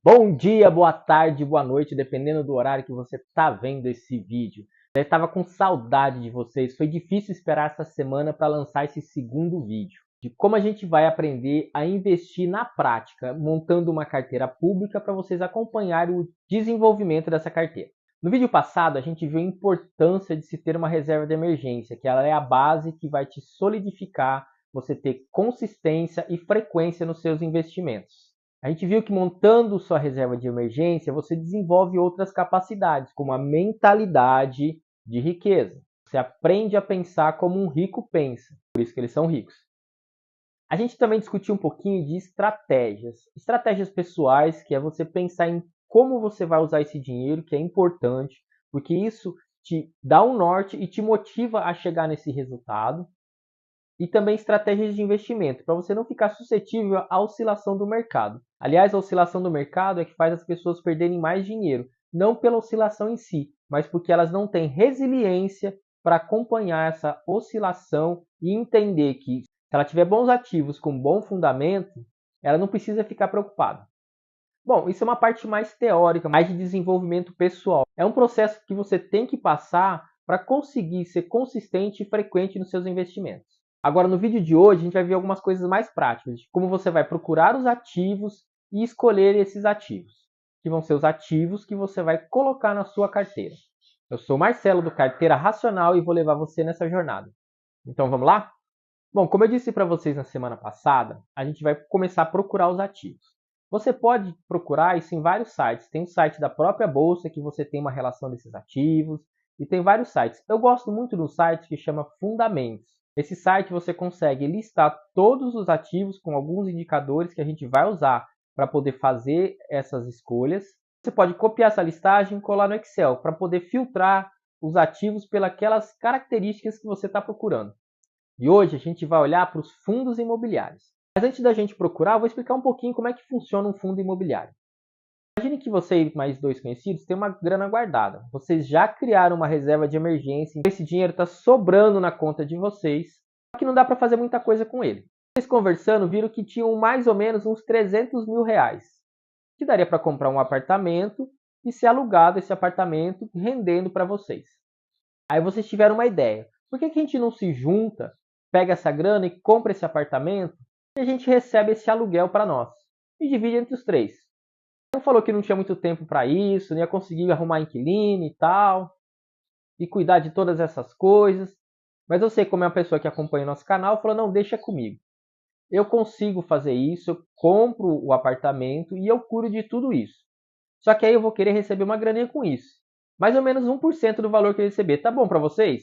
Bom dia, boa tarde, boa noite, dependendo do horário que você está vendo esse vídeo. Eu estava com saudade de vocês, foi difícil esperar essa semana para lançar esse segundo vídeo, de como a gente vai aprender a investir na prática, montando uma carteira pública para vocês acompanharem o desenvolvimento dessa carteira. No vídeo passado, a gente viu a importância de se ter uma reserva de emergência, que ela é a base que vai te solidificar, você ter consistência e frequência nos seus investimentos. A gente viu que montando sua reserva de emergência, você desenvolve outras capacidades, como a mentalidade de riqueza. Você aprende a pensar como um rico pensa, por isso que eles são ricos. A gente também discutiu um pouquinho de estratégias pessoais, que é você pensar em como você vai usar esse dinheiro, que é importante, porque isso te dá um norte e te motiva a chegar nesse resultado. E também estratégias de investimento, para você não ficar suscetível à oscilação do mercado. Aliás, a oscilação do mercado é que faz as pessoas perderem mais dinheiro, não pela oscilação em si, mas porque elas não têm resiliência para acompanhar essa oscilação e entender que se ela tiver bons ativos com bom fundamento, ela não precisa ficar preocupada. Bom, isso é uma parte mais teórica, mais de desenvolvimento pessoal. É um processo que você tem que passar para conseguir ser consistente e frequente nos seus investimentos. Agora, no vídeo de hoje, a gente vai ver algumas coisas mais práticas, de como você vai procurar os ativos e escolher esses ativos, que vão ser os ativos que você vai colocar na sua carteira. Eu sou Marcelo do Carteira Racional e vou levar você nessa jornada. Então, vamos lá? Bom, como eu disse para vocês na semana passada, a gente vai começar a procurar os ativos. Você pode procurar isso em vários sites. Tem o site da própria bolsa que você tem uma relação desses ativos e tem vários sites. Eu gosto muito do site que chama Fundamentos. Esse site você consegue listar todos os ativos com alguns indicadores que a gente vai usar para poder fazer essas escolhas. Você pode copiar essa listagem e colar no Excel para poder filtrar os ativos pelas características que você está procurando. E hoje a gente vai olhar para os fundos imobiliários. Mas antes da gente procurar, eu vou explicar um pouquinho como é que funciona um fundo imobiliário. Imagine que você e mais dois conhecidos têm uma grana guardada. Vocês já criaram uma reserva de emergência, esse dinheiro está sobrando na conta de vocês, só que não dá para fazer muita coisa com ele. Vocês conversando viram que tinham mais ou menos uns 300 mil reais, que daria para comprar um apartamento e ser alugado esse apartamento rendendo para vocês. Aí vocês tiveram uma ideia. Por que a gente não se junta, pega essa grana e compra esse apartamento e a gente recebe esse aluguel para nós? E divide entre os três. Não falou que não tinha muito tempo para isso, não ia conseguir arrumar inquilino e tal, e cuidar de todas essas coisas. Mas eu sei como é uma pessoa que acompanha o nosso canal, falou, não, deixa comigo. Eu consigo fazer isso, eu compro o apartamento e eu curo de tudo isso. Só que aí eu vou querer receber uma graninha com isso. Mais ou menos 1% do valor que eu receber. Tá bom para vocês?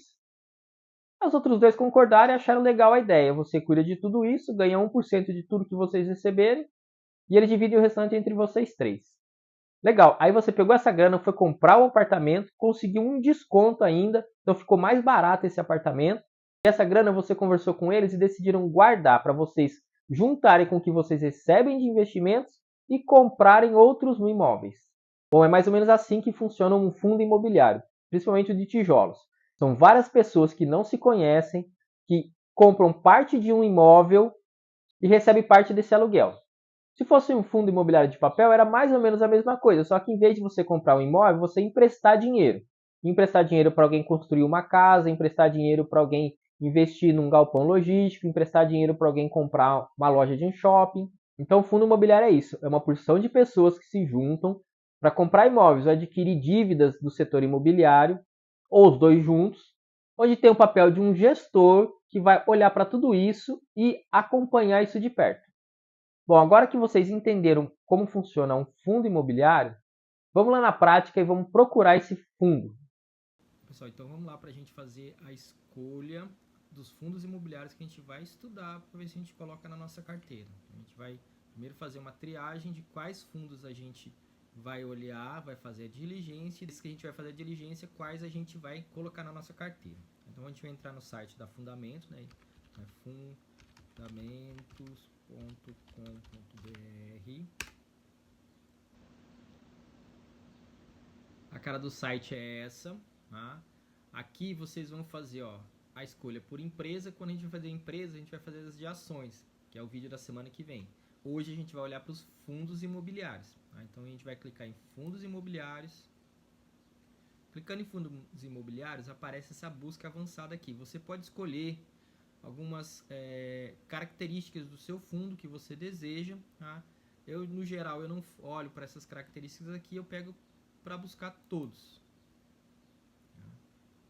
Os outros dois concordaram e acharam legal a ideia. Você cuida de tudo isso, ganha 1% de tudo que vocês receberem e ele divide o restante entre vocês três. Legal. Aí você pegou essa grana, foi comprar o apartamento, conseguiu um desconto ainda, então ficou mais barato esse apartamento. E essa grana você conversou com eles e decidiram guardar para vocês juntarem com o que vocês recebem de investimentos e comprarem outros imóveis. Bom, é mais ou menos assim que funciona um fundo imobiliário, principalmente o de tijolos. São várias pessoas que não se conhecem, que compram parte de um imóvel e recebem parte desse aluguel. Se fosse um fundo imobiliário de papel, era mais ou menos a mesma coisa, só que em vez de você comprar um imóvel, você emprestar dinheiro. Emprestar dinheiro para alguém construir uma casa, emprestar dinheiro para alguém investir num galpão logístico, emprestar dinheiro para alguém comprar uma loja de um shopping. Então, o fundo imobiliário é isso, é uma porção de pessoas que se juntam para comprar imóveis ou adquirir dívidas do setor imobiliário, ou os dois juntos, onde tem o papel de um gestor que vai olhar para tudo isso e acompanhar isso de perto. Bom, agora que vocês entenderam como funciona um fundo imobiliário, vamos lá na prática e vamos procurar esse fundo. Pessoal, então vamos lá para a gente fazer a escolha dos fundos imobiliários que a gente vai estudar para ver se a gente coloca na nossa carteira. A gente vai primeiro fazer uma triagem de quais fundos a gente vai olhar, vai fazer a diligência, e desde que a gente vai fazer a diligência, quais a gente vai colocar na nossa carteira. Então a gente vai entrar no site da Fundamentos, né? Fundamentos.com.br. A cara do site é essa, tá? Aqui vocês vão fazer a escolha por empresa. Quando a gente vai fazer empresa, a gente vai fazer as de ações, que é o vídeo da semana que vem. Hoje a gente vai olhar para os fundos imobiliários. Tá? Então a gente vai clicar em fundos imobiliários. Clicando em fundos imobiliários, aparece essa busca avançada aqui. Você pode escolher algumas características do seu fundo que você deseja. Tá? Eu, no geral, eu não olho para essas características aqui, eu pego para buscar todos.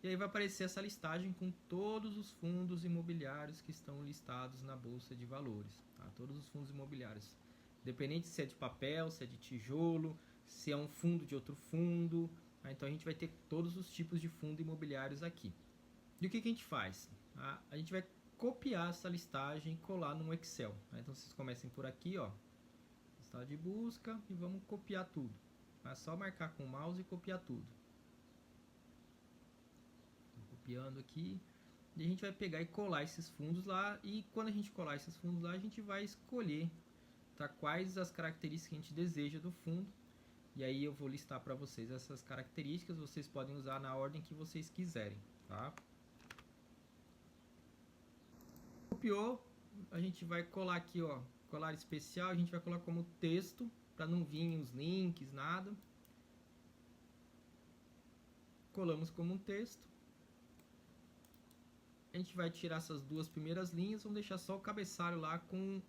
E aí vai aparecer essa listagem com todos os fundos imobiliários que estão listados na Bolsa de Valores. Tá? Todos os fundos imobiliários. Independente se é de papel, se é de tijolo, se é um fundo de outro fundo. Tá? Então a gente vai ter todos os tipos de fundos imobiliários aqui. E o que a gente faz? Tá? A gente vai copiar essa listagem e colar no Excel. Tá? Então vocês comecem por aqui, ó, listagem de busca, e vamos copiar tudo. É só marcar com o mouse e copiar tudo. Copiando aqui, e a gente vai pegar e colar esses fundos lá, e quando a gente colar esses fundos lá, a gente vai escolher, tá, quais as características que a gente deseja do fundo, e aí eu vou listar para vocês essas características, vocês podem usar na ordem que vocês quiserem, tá? Copiou, a gente vai colar aqui, ó, colar especial, a gente vai colar como texto, para não vir os links, nada. Colamos como um texto. A gente vai tirar essas duas primeiras linhas, vamos deixar só o cabeçalho lá com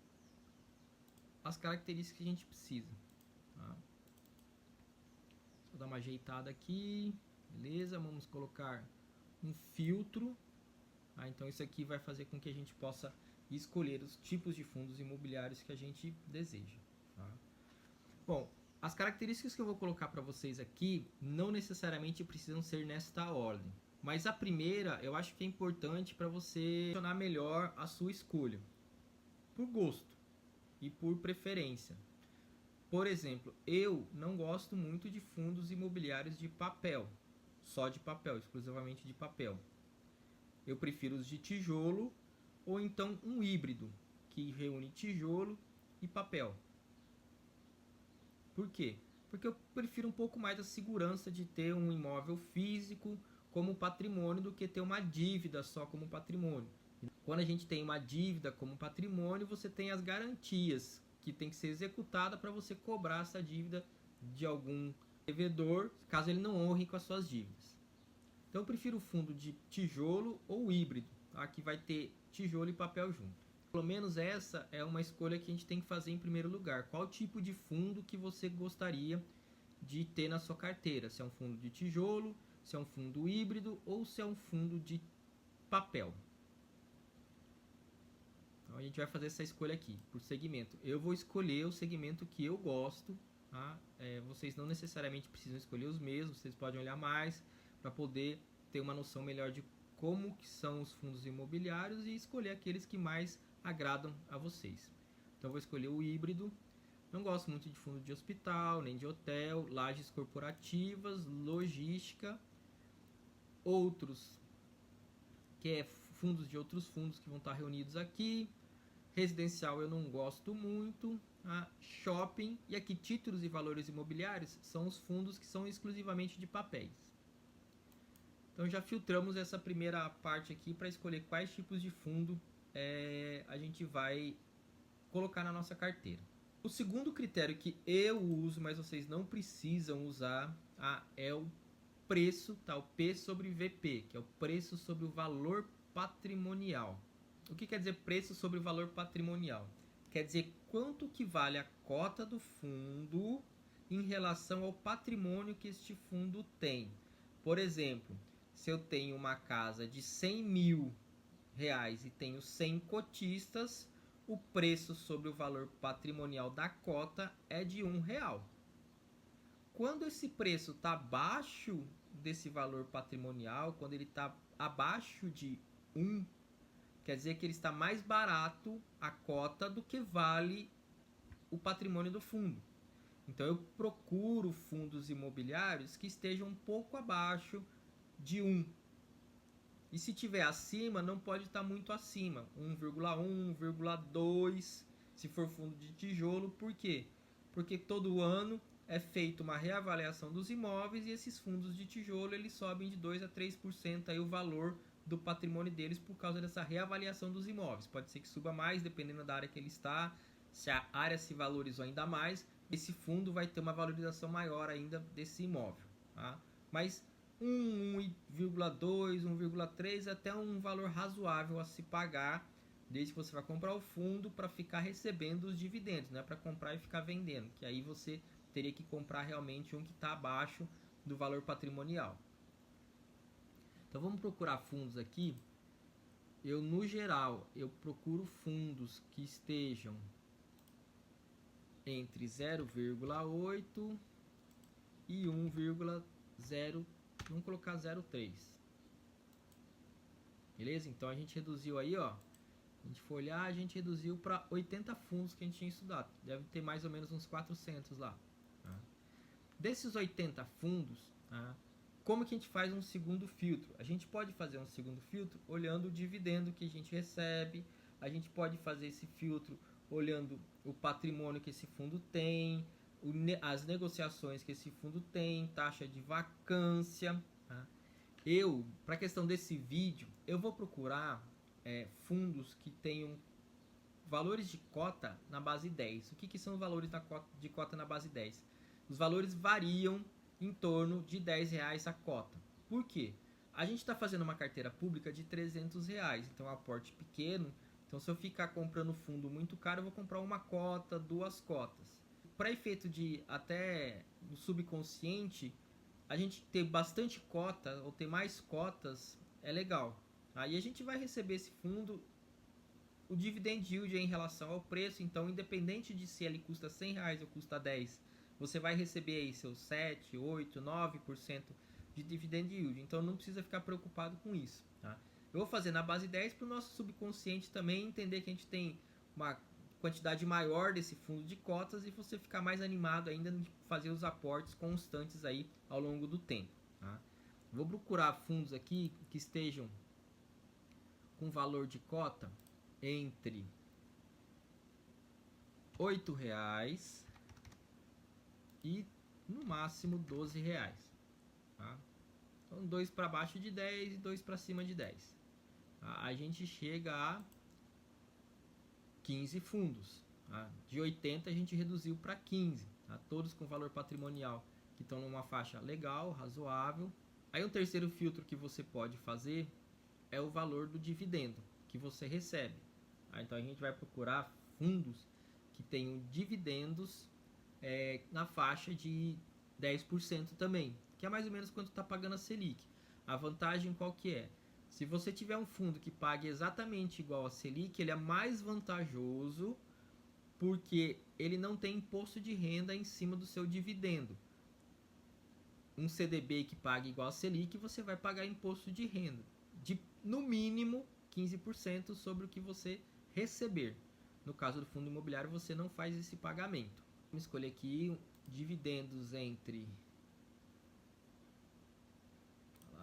as características que a gente precisa. Tá? Vou dar uma ajeitada aqui, beleza? Vamos colocar um filtro. Tá? Então isso aqui vai fazer com que a gente possa escolher os tipos de fundos imobiliários que a gente deseja. Tá? Bom, as características que eu vou colocar para vocês aqui não necessariamente precisam ser nesta ordem. Mas a primeira, eu acho que é importante para você funcionar melhor a sua escolha. Por gosto e por preferência. Por exemplo, eu não gosto muito de fundos imobiliários de papel. Só de papel, exclusivamente de papel. Eu prefiro os de tijolo ou então um híbrido, que reúne tijolo e papel. Por quê? Porque eu prefiro um pouco mais a segurança de ter um imóvel físico como patrimônio do que ter uma dívida só como patrimônio. Quando a gente tem uma dívida como patrimônio, você tem as garantias que tem que ser executada para você cobrar essa dívida de algum devedor, caso ele não honre com as suas dívidas. Então eu prefiro o fundo de tijolo ou híbrido, tá? Que vai ter tijolo e papel junto. Pelo menos essa é uma escolha que a gente tem que fazer em primeiro lugar. Qual tipo de fundo que você gostaria de ter na sua carteira? Se é um fundo de tijolo, se é um fundo híbrido ou se é um fundo de papel. Então a gente vai fazer essa escolha aqui por segmento. Eu vou escolher o segmento que eu gosto. Tá? Vocês não necessariamente precisam escolher os mesmos, vocês podem olhar mais para poder ter uma noção melhor de como que são os fundos imobiliários e escolher aqueles que mais agradam a vocês. Então eu vou escolher o híbrido. Não gosto muito de fundo de hospital, nem de hotel, lajes corporativas, logística, outros, que é fundos de outros fundos que vão estar reunidos aqui. Residencial eu não gosto muito. Shopping e aqui títulos e valores imobiliários são os fundos que são exclusivamente de papéis. Então já filtramos essa primeira parte aqui para escolher quais tipos de fundo a gente vai colocar na nossa carteira. O segundo critério que eu uso, mas vocês não precisam usar, é o preço, tá? O P sobre VP, que é o preço sobre o valor patrimonial. O que quer dizer preço sobre o valor patrimonial? Quer dizer quanto que vale a cota do fundo em relação ao patrimônio que este fundo tem. Por exemplo, se eu tenho uma casa de 100 mil reais e tenho 100 cotistas, o preço sobre o valor patrimonial da cota é de R$1. Quando esse preço está abaixo desse valor patrimonial, quando ele está abaixo de 1, quer dizer que ele está mais barato a cota do que vale o patrimônio do fundo. Então eu procuro fundos imobiliários que estejam um pouco abaixo de 1. E se tiver acima, não pode estar muito acima, 1,1, 1,2, se for fundo de tijolo. Por quê? Porque todo ano é feita uma reavaliação dos imóveis e esses fundos de tijolo eles sobem de 2 a 3% aí o valor do patrimônio deles por causa dessa reavaliação dos imóveis. Pode ser que suba mais, dependendo da área que ele está, se a área se valorizou ainda mais, esse fundo vai ter uma valorização maior ainda desse imóvel, tá? Mas 1,2, 1,3 até um valor razoável a se pagar, desde que você vai comprar o fundo para ficar recebendo os dividendos, não é para comprar e ficar vendendo, que aí você teria que comprar realmente um que está abaixo do valor patrimonial. Então vamos procurar fundos aqui. No geral, eu procuro fundos que estejam entre 0,8 e 1,0, vamos colocar 0,3. Beleza? Então a gente reduziu aí, ó. A gente for olhar, a gente reduziu para 80 fundos que a gente tinha estudado. Deve ter mais ou menos uns 400 lá. Tá? Desses 80 fundos, tá? Como que a gente faz um segundo filtro? A gente pode fazer um segundo filtro olhando o dividendo que a gente recebe. A gente pode fazer esse filtro olhando o patrimônio que esse fundo tem, as negociações que esse fundo tem, taxa de vacância. Tá? Para a questão desse vídeo, eu vou procurar fundos que tenham valores de cota na base 10. O que são os valores de cota na base 10? Os valores variam em torno de R$10 a cota. Por quê? A gente está fazendo uma carteira pública de R$300, então é um aporte pequeno. Então, se eu ficar comprando fundo muito caro, eu vou comprar uma cota, 2 cotas. Para efeito de até no subconsciente, a gente ter bastante cota ou ter mais cotas é legal. Aí a gente vai receber esse fundo, o dividend yield é em relação ao preço, então independente de se ele custa R$100 ou custa 10, você vai receber aí seus 7, 8, 9% de dividend yield. Então não precisa ficar preocupado com isso. Tá? Eu vou fazer na base 10 para o nosso subconsciente também entender que a gente tem uma quantidade maior desse fundo de cotas e você ficar mais animado ainda de fazer os aportes constantes aí ao longo do tempo. Tá? Vou procurar fundos aqui que estejam com valor de cota entre R$8 e no máximo R$12. Tá? Então 2 para baixo de 10 e 2 para cima de 10. Tá? A gente chega a 15 fundos. Tá? De 80 a gente reduziu para 15. Tá? Todos com valor patrimonial que estão numa faixa legal, razoável. Aí um terceiro filtro que você pode fazer é o valor do dividendo que você recebe. Tá? Então a gente vai procurar fundos que tenham dividendos na faixa de 10% também, que é mais ou menos quanto está pagando a Selic. A vantagem qual que é? Se você tiver um fundo que pague exatamente igual a Selic, ele é mais vantajoso porque ele não tem imposto de renda em cima do seu dividendo. Um CDB que pague igual a Selic, você vai pagar imposto de renda de no mínimo 15% sobre o que você receber. No caso do fundo imobiliário, você não faz esse pagamento. Vamos escolher aqui dividendos entre...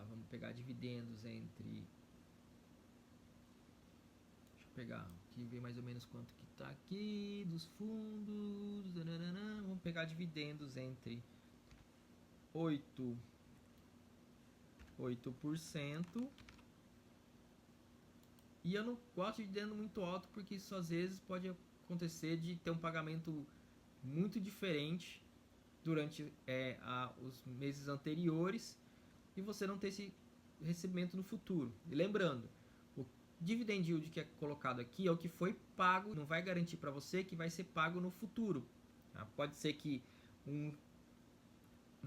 Vamos pegar dividendos entre... Deixa eu pegar aqui, ver mais ou menos quanto que está aqui dos fundos. Vamos pegar dividendos entre 8%. E eu não gosto de dividendo muito alto porque isso às vezes pode acontecer de ter um pagamento muito diferente durante os meses anteriores e você não ter esse recebimento no futuro. E lembrando, o dividend yield que é colocado aqui é o que foi pago, não vai garantir para você que vai ser pago no futuro. Tá? Pode ser que um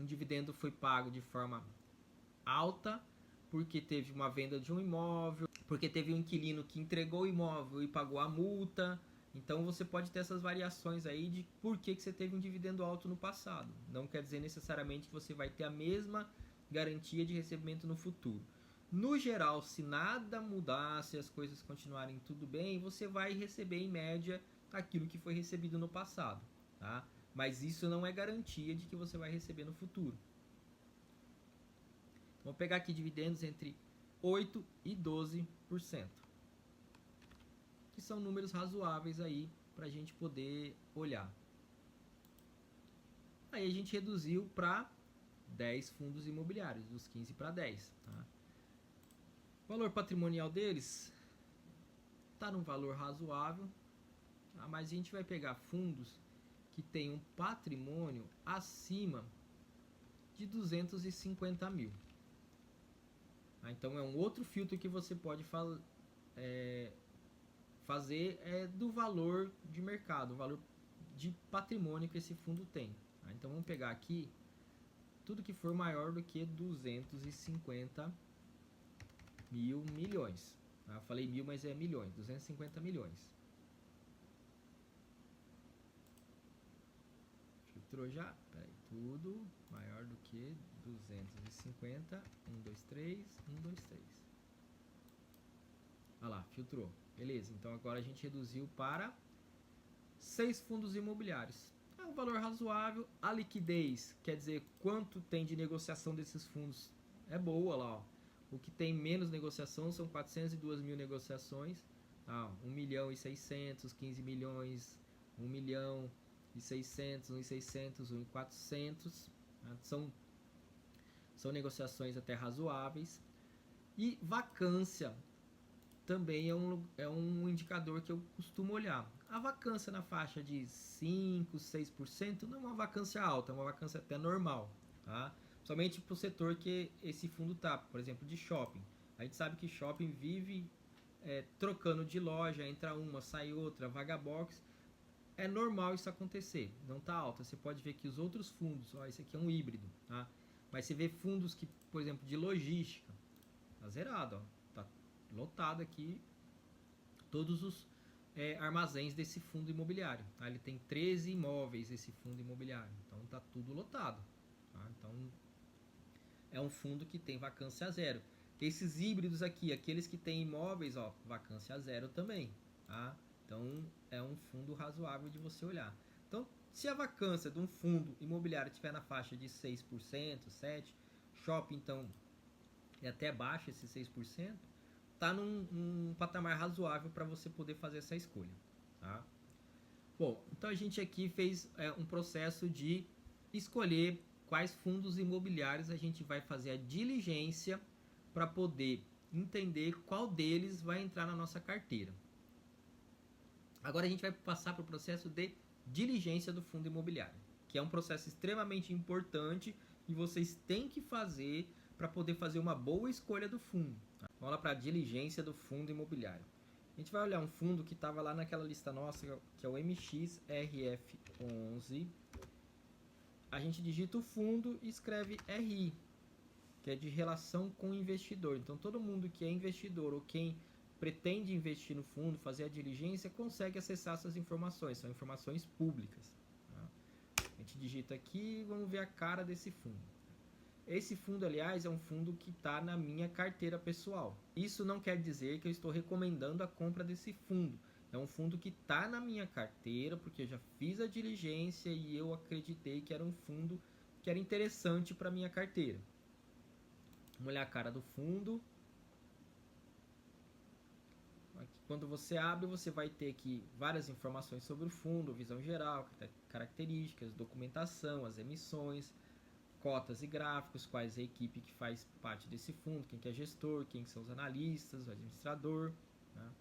dividendo foi pago de forma alta porque teve uma venda de um imóvel, porque teve um inquilino que entregou o imóvel e pagou a multa. Então você pode ter essas variações aí de por que você teve um dividendo alto no passado. Não quer dizer necessariamente que você vai ter a mesma garantia de recebimento no futuro. No geral, se nada mudar, se as coisas continuarem tudo bem, você vai receber em média aquilo que foi recebido no passado. Tá? Mas isso não é garantia de que você vai receber no futuro. Vamos pegar aqui dividendos entre 8% e 12%. Que são números razoáveis aí para a gente poder olhar. Aí a gente reduziu para 10 fundos imobiliários, dos 15 para 10. Tá? O valor patrimonial deles está num valor razoável, tá? Mas a gente vai pegar fundos que tem um patrimônio acima de 250 mil. Então é um outro filtro que você pode fazer do valor de mercado, o valor de patrimônio que esse fundo tem. Então vamos pegar aqui tudo que for maior do que 250 mil milhões. Eu falei mil, mas é milhões, 250 milhões. Filtrou já? Peraí, tudo maior do que 250, 1, 2, 3, 1, 2, 3. Olha lá, filtrou. Beleza, então agora a gente reduziu para 6 fundos imobiliários. É um valor razoável. A liquidez, quer dizer, quanto tem de negociação desses fundos, é boa lá, ó. O que tem menos negociação são 402 mil negociações. 1 milhão e 600, 15 milhões, 1 milhão e 600, 1 e 600, 1 e 400. São negociações até razoáveis. E vacância também é um indicador que eu costumo olhar. A vacância na faixa de 5, 6% não é uma vacância alta, é uma vacância até normal, tá? Somente para o setor que esse fundo está, por exemplo, de shopping. A gente sabe que shopping vive trocando de loja, entra uma, sai outra, vaga box. É normal isso acontecer, não está alta. Você pode ver que os outros fundos, esse aqui é um híbrido, tá? Mas você vê fundos que, por exemplo, de logística, tá zerado, tá lotado aqui todos os armazéns desse fundo imobiliário, tá? Ele tem 13 imóveis esse fundo imobiliário, então tá tudo lotado, tá? Então é um fundo que tem vacância zero. Esses híbridos aqui, aqueles que têm imóveis, vacância zero também, tá? Então é um fundo razoável de você olhar. Então, se a vacância de um fundo imobiliário estiver na faixa de 6%, 7%, shopping então é até baixo esse 6%, está num patamar razoável para você poder fazer essa escolha, tá? Bom, então a gente aqui fez um processo de escolher quais fundos imobiliários a gente vai fazer a diligência para poder entender qual deles vai entrar na nossa carteira. Agora a gente vai passar para o processo de diligência do fundo imobiliário, que é um processo extremamente importante e vocês têm que fazer para poder fazer uma boa escolha do fundo. Vamos lá para a diligência do fundo imobiliário. A gente vai olhar um fundo que estava lá naquela lista nossa, que é o MXRF11. A gente digita o fundo e escreve RI, que é de relação com o investidor. Então todo mundo que é investidor ou quem pretende investir no fundo, fazer a diligência, consegue acessar essas informações. São informações públicas. A gente digita aqui e vamos ver a cara desse fundo. Esse fundo, aliás, é um fundo que está na minha carteira pessoal. Isso não quer dizer que eu estou recomendando a compra desse fundo. É um fundo que está na minha carteira, porque eu já fiz a diligência e eu acreditei que era um fundo que era interessante para a minha carteira. Vamos olhar a cara do fundo. Aqui, quando você abre, você vai ter aqui várias informações sobre o fundo, visão geral, características, documentação, as emissões, cotas e gráficos, quais é a equipe que faz parte desse fundo, quem que é gestor, quem são os analistas, o administrador, né?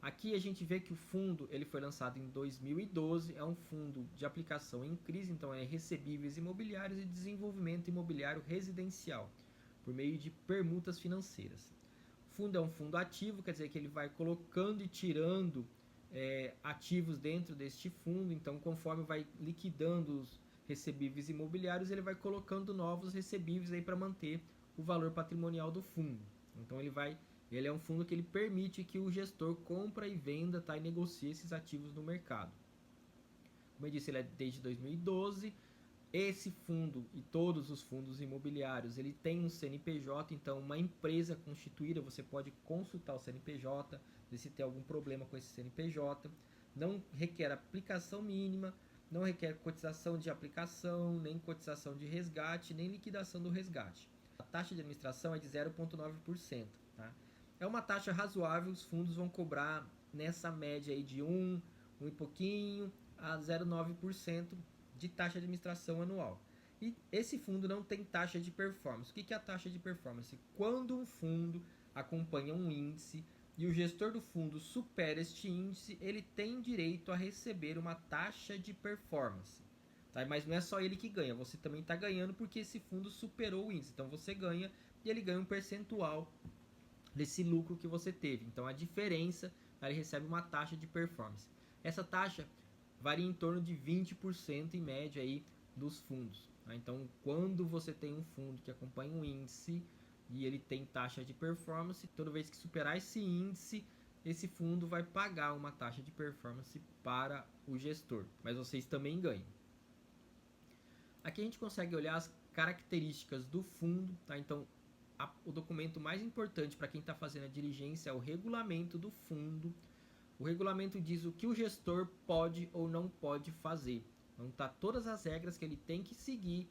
Aqui a gente vê que o fundo ele foi lançado em 2012, é um fundo de aplicação em crise, então é recebíveis imobiliários e desenvolvimento imobiliário residencial, por meio de permutas financeiras. O fundo é um fundo ativo, quer dizer que ele vai colocando e tirando ativos dentro deste fundo, então conforme vai liquidando os recebíveis imobiliários, ele vai colocando novos recebíveis aí para manter o valor patrimonial do fundo. Então ele é um fundo que ele permite que o gestor compra e venda, tá, e negocie esses ativos no mercado. Como eu disse, ele é desde 2012. Esse fundo e todos os fundos imobiliários, ele tem um CNPJ, então uma empresa constituída, você pode consultar o CNPJ, ver se tem algum problema com esse CNPJ. Não requer aplicação mínima, não requer cotização de aplicação, nem cotização de resgate, nem liquidação do resgate. A taxa de administração é de 0,9%. Tá? É uma taxa razoável, os fundos vão cobrar nessa média aí de 1 e pouquinho a 0,9% de taxa de administração anual. E esse fundo não tem taxa de performance. O que é a taxa de performance? Quando um fundo acompanha um índice e o gestor do fundo supera este índice, ele tem direito a receber uma taxa de performance. Tá? Mas não é só ele que ganha, você também está ganhando porque esse fundo superou o índice. Então você ganha e ele ganha um percentual desse lucro que você teve. Então a diferença, ele recebe uma taxa de performance. Essa taxa varia em torno de 20% em média aí dos fundos. Tá? Então quando você tem um fundo que acompanha um índice e ele tem taxa de performance, toda vez que superar esse índice, esse fundo vai pagar uma taxa de performance para o gestor, mas vocês também ganham. Aqui a gente consegue olhar as características do fundo, tá? Então o documento mais importante para quem está fazendo a diligência é o regulamento do fundo. O regulamento diz o que o gestor pode ou não pode fazer. Então tá todas as regras que ele tem que seguir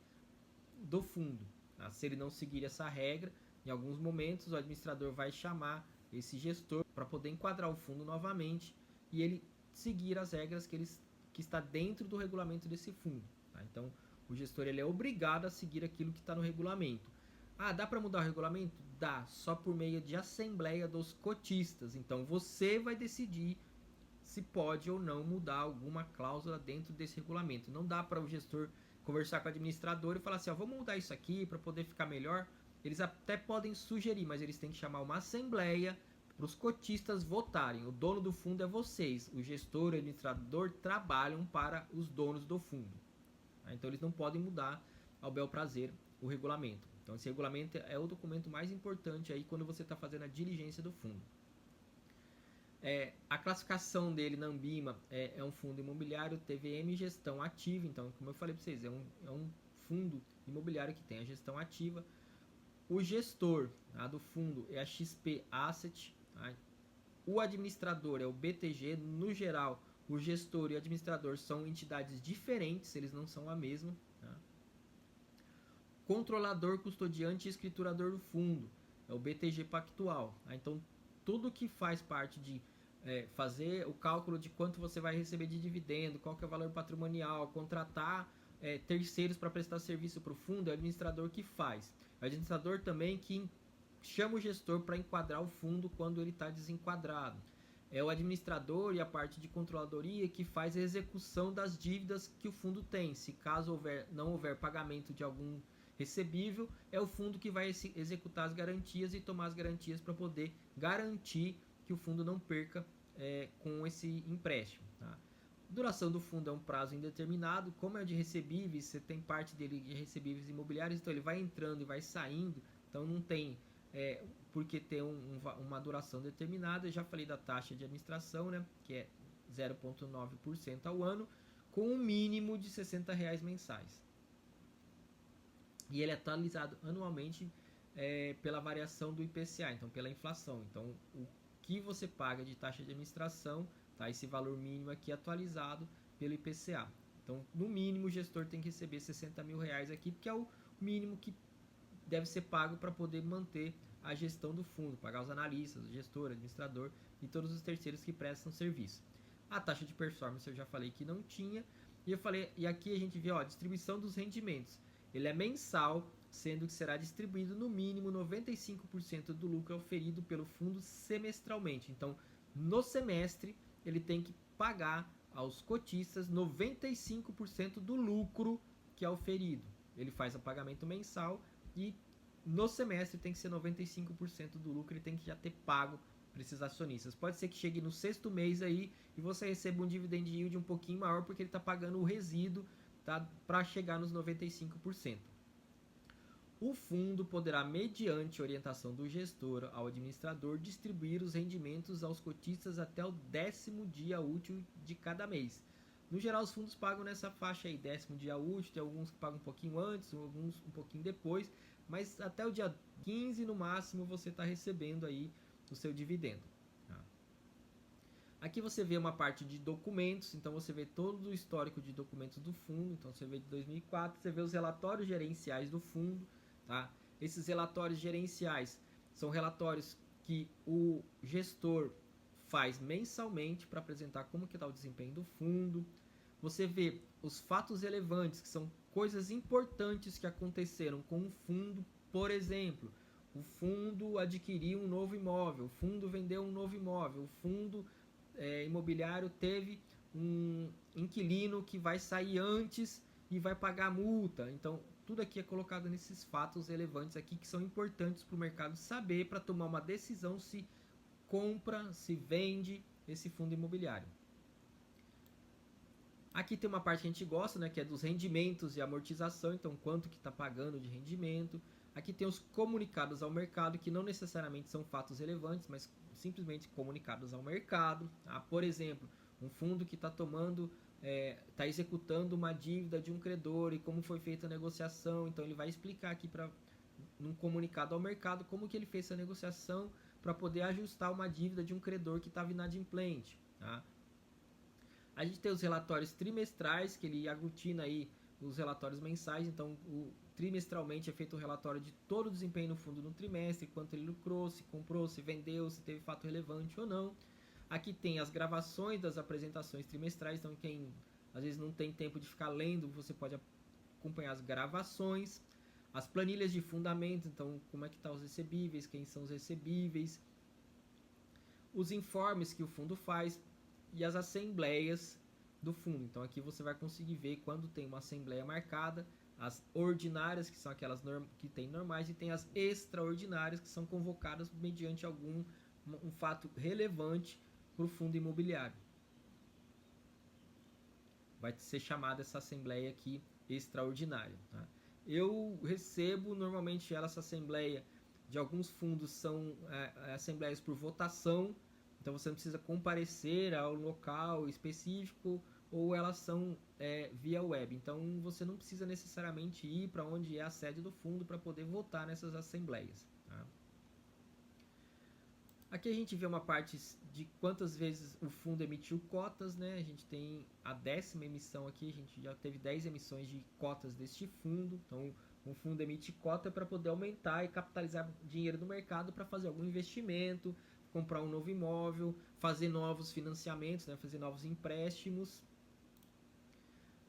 do fundo. Tá? Se ele não seguir essa regra, em alguns momentos o administrador vai chamar esse gestor para poder enquadrar o fundo novamente e ele seguir as regras que está dentro do regulamento desse fundo. Tá? Então o gestor ele é obrigado a seguir aquilo que está no regulamento. Ah, dá para mudar o regulamento? Dá, só por meio de assembleia dos cotistas. Então você vai decidir se pode ou não mudar alguma cláusula dentro desse regulamento. Não dá para o gestor conversar com o administrador e falar assim, ó, vamos mudar isso aqui para poder ficar melhor. Eles até podem sugerir, mas eles têm que chamar uma assembleia para os cotistas votarem. O dono do fundo é vocês. O gestor e o administrador trabalham para os donos do fundo. Então eles não podem mudar ao bel prazer o regulamento. Então esse regulamento é o documento mais importante aí quando você está fazendo a diligência do fundo. A classificação dele na Ambima é um fundo imobiliário TVM gestão ativa. Então, como eu falei para vocês, é um fundo imobiliário que tem a gestão ativa. O gestor do fundo é a XP Asset. Tá? O administrador é o BTG. No geral, o gestor e o administrador são entidades diferentes, eles não são a mesma. Tá? Controlador, custodiante e escriturador do fundo é o BTG Pactual. Tá? Então, tudo que faz parte de fazer o cálculo de quanto você vai receber de dividendo, qual que é o valor patrimonial, contratar terceiros para prestar serviço para o fundo, é o administrador que faz. É o administrador também que chama o gestor para enquadrar o fundo quando ele está desenquadrado. É o administrador e a parte de controladoria que faz a execução das dívidas que o fundo tem. Se caso não houver pagamento de algum recebível, é o fundo que vai executar as garantias e tomar as garantias para poder garantir que o fundo não perca com esse empréstimo. Tá? Duração do fundo é um prazo indeterminado. Como é de recebíveis, você tem parte dele de recebíveis imobiliários, então ele vai entrando e vai saindo, então não tem porque ter uma duração determinada. Eu já falei da taxa de administração, né, que é 0,9% ao ano, com um mínimo de R$60 mensais. E ele é atualizado anualmente pela variação do IPCA, então pela inflação. Então o que você paga de taxa de administração, tá? Esse valor mínimo aqui atualizado pelo IPCA. Então no mínimo o gestor tem que receber R$60 mil aqui, porque é o mínimo que deve ser pago para poder manter a gestão do fundo, pagar os analistas, o gestor, o administrador e todos os terceiros que prestam serviço. A taxa de performance eu já falei que não tinha, e aqui a gente vê a distribuição dos rendimentos. Ele é mensal, sendo que será distribuído no mínimo 95% do lucro auferido pelo fundo semestralmente. Então, no semestre, ele tem que pagar aos cotistas 95% do lucro que é auferido. Ele faz o pagamento mensal e no semestre tem que ser 95% do lucro, ele tem que já ter pago para esses acionistas. Pode ser que chegue no sexto mês aí e você receba um dividend yield um pouquinho maior porque ele está pagando o resíduo, tá, para chegar nos 95%. O fundo poderá, mediante orientação do gestor ao administrador, distribuir os rendimentos aos cotistas até o 10º dia útil de cada mês. No geral, os fundos pagam nessa faixa aí, 10º dia útil, tem alguns que pagam um pouquinho antes, alguns um pouquinho depois, mas até o dia 15 no máximo você está recebendo aí o seu dividendo. Tá? Aqui você vê uma parte de documentos, então você vê todo o histórico de documentos do fundo, então você vê de 2004, você vê os relatórios gerenciais do fundo. Tá? Esses relatórios gerenciais são relatórios que o gestor faz mensalmente para apresentar como que está o desempenho do fundo. Você vê os fatos relevantes, que são coisas importantes que aconteceram com o fundo. Por exemplo, o fundo adquiriu um novo imóvel, o fundo vendeu um novo imóvel, o fundo imobiliário teve um inquilino que vai sair antes e vai pagar a multa. Então, tudo aqui é colocado nesses fatos relevantes aqui que são importantes para o mercado saber para tomar uma decisão se compra, se vende esse fundo imobiliário. Aqui tem uma parte que a gente gosta, né, que é dos rendimentos e amortização, então quanto que está pagando de rendimento. Aqui tem os comunicados ao mercado, que não necessariamente são fatos relevantes, mas simplesmente comunicados ao mercado. Por exemplo, um fundo que está está executando uma dívida de um credor e como foi feita a negociação. Então ele vai explicar aqui num comunicado ao mercado como que ele fez essa negociação para poder ajustar uma dívida de um credor que estava inadimplente. Tá? A gente tem os relatórios trimestrais, que ele aglutina aí os relatórios mensais. Então, trimestralmente é feito um relatório de todo o desempenho no fundo no trimestre, quanto ele lucrou, se comprou, se vendeu, se teve fato relevante ou não. Aqui tem as gravações das apresentações trimestrais, então quem às vezes não tem tempo de ficar lendo, você pode acompanhar as gravações. As planilhas de fundamento, então como é que estão os recebíveis, quem são os recebíveis. Os informes que o fundo faz e as assembleias do fundo. Então aqui você vai conseguir ver quando tem uma assembleia marcada, as ordinárias, que são aquelas que tem normais, e tem as extraordinárias, que são convocadas mediante um fato relevante para o fundo imobiliário. Vai ser chamada essa assembleia aqui extraordinária. Tá? Eu recebo normalmente essa assembleia de alguns fundos, são assembleias por votação. Então você não precisa comparecer ao local específico, ou elas são via web. Então você não precisa necessariamente ir para onde é a sede do fundo para poder votar nessas assembleias. Tá? Aqui a gente vê uma parte de quantas vezes o fundo emitiu cotas, né? A gente tem a 10ª emissão aqui, a gente já teve 10 emissões de cotas deste fundo. Então um fundo emite cota para poder aumentar e capitalizar dinheiro no mercado para fazer algum investimento, comprar um novo imóvel, fazer novos financiamentos, né, fazer novos empréstimos.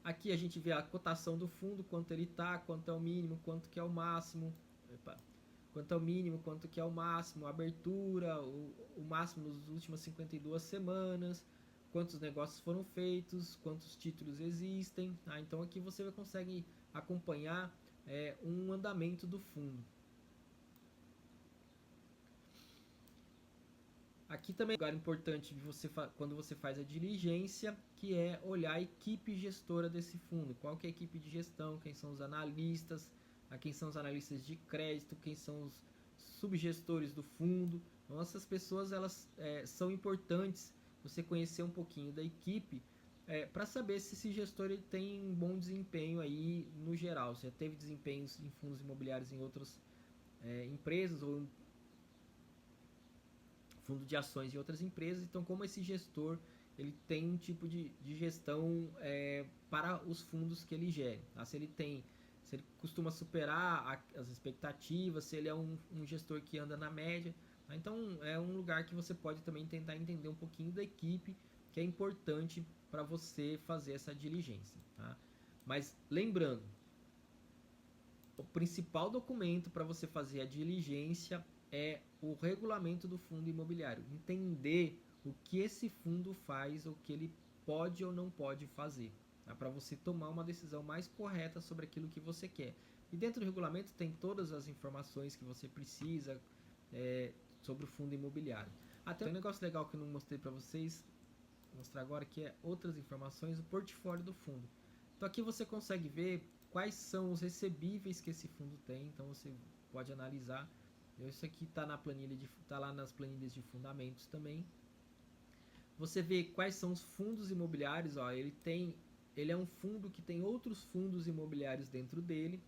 Aqui a gente vê a cotação do fundo, quanto ele está, quanto é o mínimo, quanto que é o máximo. Quanto é o mínimo, quanto que é o máximo, a abertura, o máximo nas últimas 52 semanas, quantos negócios foram feitos, quantos títulos existem. Tá? Então aqui você consegue acompanhar um andamento do fundo. Aqui também é um lugar importante quando você faz a diligência, que é olhar a equipe gestora desse fundo. Qual que é a equipe de gestão, quem são os analistas, quem são os analistas de crédito, quem são os subgestores do fundo. Então essas pessoas elas são importantes você conhecer um pouquinho da equipe para saber se esse gestor ele tem um bom desempenho aí no geral. Se já teve desempenhos em fundos imobiliários em outras empresas ou fundo de ações de outras empresas. Então, como esse gestor ele tem um tipo de gestão para os fundos que ele gere. Tá? Se ele costuma superar as expectativas, se ele é um gestor que anda na média. Tá? Então, é um lugar que você pode também tentar entender um pouquinho da equipe, que é importante para você fazer essa diligência. Tá? Mas, lembrando, o principal documento para você fazer a diligência é o regulamento do fundo imobiliário. Entender o que esse fundo faz, o que ele pode ou não pode fazer, tá? Para você tomar uma decisão mais correta sobre aquilo que você quer. E dentro do regulamento tem todas as informações que você precisa sobre o fundo imobiliário. Até um negócio legal que eu não mostrei para vocês, vou mostrar agora, que é outras informações do portfólio do fundo. Então aqui você consegue ver quais são os recebíveis que esse fundo tem, então você pode analisar. Isso aqui está lá nas planilhas de fundamentos também. Você vê quais são os fundos imobiliários. Ó, ele é um fundo que tem outros fundos imobiliários dentro dele.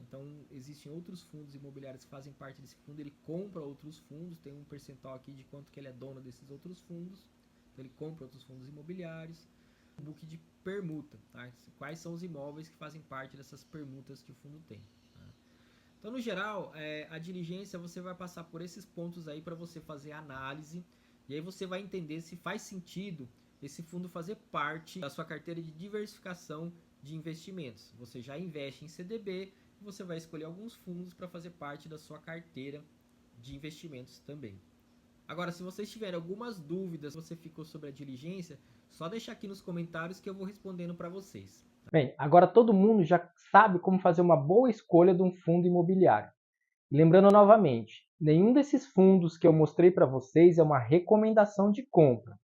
Então existem outros fundos imobiliários que fazem parte desse fundo. Ele compra outros fundos, tem um percentual aqui de quanto que ele é dono desses outros fundos. Então ele compra outros fundos imobiliários. O book de permuta, tá? Quais são os imóveis que fazem parte dessas permutas que o fundo tem. Então, no geral, a diligência você vai passar por esses pontos aí para você fazer a análise. E aí você vai entender se faz sentido esse fundo fazer parte da sua carteira de diversificação de investimentos. Você já investe em CDB, você vai escolher alguns fundos para fazer parte da sua carteira de investimentos também. Agora, se vocês tiverem algumas dúvidas, você ficou sobre a diligência, só deixar aqui nos comentários que eu vou respondendo para vocês. Bem, agora todo mundo já sabe como fazer uma boa escolha de um fundo imobiliário. Lembrando novamente, nenhum desses fundos que eu mostrei para vocês é uma recomendação de compra.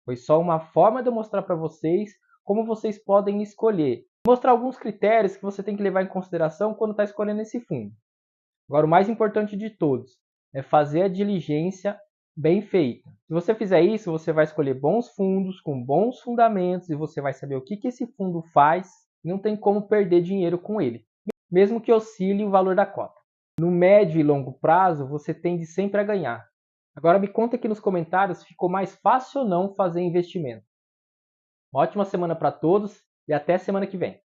Foi só uma forma de eu mostrar para vocês como vocês podem escolher. Mostrar alguns critérios que você tem que levar em consideração quando está escolhendo esse fundo. Agora, o mais importante de todos é fazer a diligência bem feita. Se você fizer isso, você vai escolher bons fundos, com bons fundamentos, e você vai saber o que esse fundo faz, e não tem como perder dinheiro com ele, mesmo que oscile o valor da cota. No médio e longo prazo, você tende sempre a ganhar. Agora me conta aqui nos comentários se ficou mais fácil ou não fazer investimento. Uma ótima semana para todos e até semana que vem.